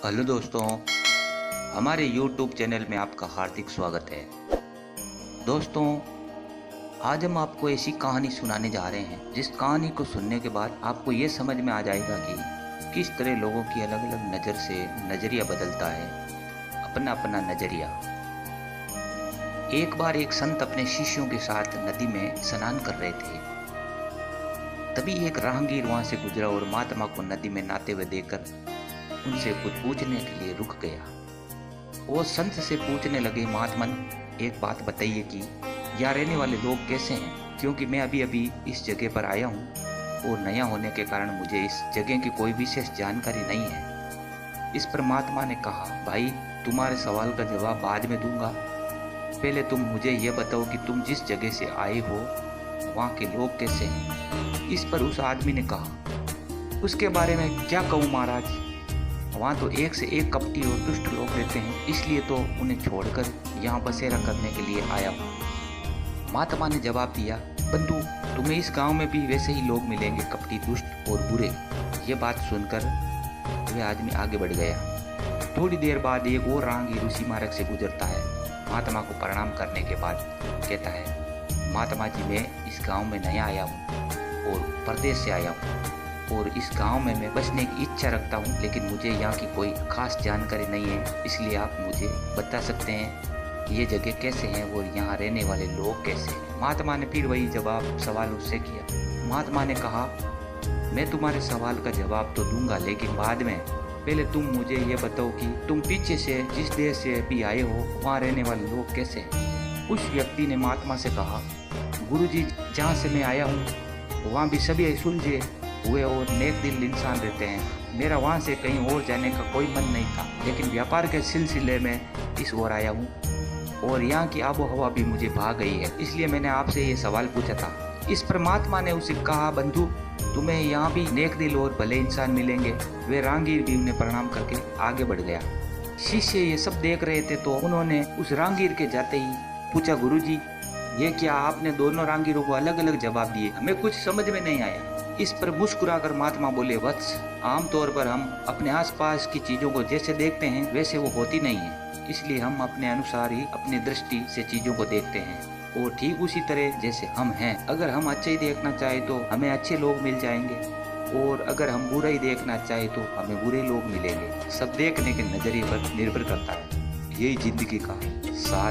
Hello दोस्तों, हमारे YouTube channel में आपका हार्दिक स्वागत है। दोस्तों, आज हम आपको ऐसी कहानी सुनाने जा रहे हैं जिस कहानी को सुनने के बाद आपको ये समझ में आ जाएगा कि किस तरह लोगों की अलग अलग नज़र से नज़रिया बदलता है, अपना अपना नज़रिया। एक बार एक संत अपने शिष्यों के साथ नदी में स्नान कर रहे थे। तभी एक राहगीर वहां से गुजरा और महात्मा को नदी में नहाते हुए देखकर उनसे कुछ पूछने के लिए रुक गया। वो संत से पूछने लगे, महात्मा एक बात बताइए कि यहाँ रहने वाले लोग कैसे हैं, क्योंकि मैं अभी अभी इस जगह पर आया हूँ और नया होने के कारण मुझे इस जगह की कोई विशेष जानकारी नहीं है। इस पर महात्मा ने कहा, भाई तुम्हारे सवाल का जवाब बाद में दूंगा, पहले तुम मुझे ये बताओ कि तुम जिस जगह से आए हो वहाँ के लोग कैसे हैं। इस पर उस आदमी ने कहा, उसके बारे में क्या कहूँ महाराज, वहाँ तो एक से एक कपटी और दुष्ट लोग रहते हैं, इसलिए तो उन्हें छोड़कर यहाँ बसेरा करने के लिए आया हूँ। महात्मा ने जवाब दिया, बंधु तुम्हें इस गांव में भी वैसे ही लोग मिलेंगे, कपटी, दुष्ट और बुरे। ये बात सुनकर वह आदमी आगे बढ़ गया। थोड़ी देर बाद एक और राहगीर उसी मार्ग से गुजरता है। महात्मा को प्रणाम करने के बाद कहता है, महात्मा जी मैं इस गाँव में नया आया हूँ और प्रदेश से आया हूँ और इस गांव में मैं बसने की इच्छा रखता हूं, लेकिन मुझे यहाँ की कोई खास जानकारी नहीं है, इसलिए आप मुझे बता सकते हैं ये जगह कैसे है और यहाँ रहने वाले लोग कैसे हैं। महात्मा ने फिर वही सवाल उससे किया। महात्मा ने कहा, मैं तुम्हारे सवाल का जवाब तो दूंगा, लेकिन बाद में। पहले तुम मुझे ये बताओ कि तुम पीछे से जिस देश से भी आए हो वहाँ रहने वाले लोग कैसे हैं। उस व्यक्ति ने महात्मा से कहा, गुरुजी जहाँ से मैं आया हूँ वहाँ भी सभी सुलझे हुए और नेक दिल इंसान रहते हैं। मेरा वहाँ से कहीं और जाने का कोई मन नहीं था, लेकिन व्यापार के सिलसिले में इस ओर आया हूँ और यहाँ की आबो हवा भी मुझे भा गई है, इसलिए मैंने आपसे ये सवाल पूछा था। इस पर महात्मा ने उसे कहा, बंधु तुम्हें यहाँ भी नेक दिल और भले इंसान मिलेंगे। वे राहगीर भी उन्हें प्रणाम करके आगे बढ़ गया। शिष्य ये सब देख रहे थे तो उन्होंने उस राहगीर के जाते ही पूछा, गुरुजी ये क्या आपने दोनों राहगीरों को अलग अलग जवाब दिए, हमें कुछ समझ में नहीं आया। इस पर मुस्कुराकर महात्मा बोले, वत्स आमतौर पर हम अपने आसपास की चीज़ों को जैसे देखते हैं वैसे वो होती नहीं है, इसलिए हम अपने अनुसार ही अपनी दृष्टि से चीज़ों को देखते हैं। और ठीक उसी तरह जैसे हम हैं, अगर हम अच्छे ही देखना चाहें तो हमें अच्छे लोग मिल जाएंगे और अगर हम बुरा ही देखना चाहें तो हमें बुरे लोग मिलेंगे। सब देखने के नज़रिए पर निर्भर करता है। यही जिंदगी का सार है।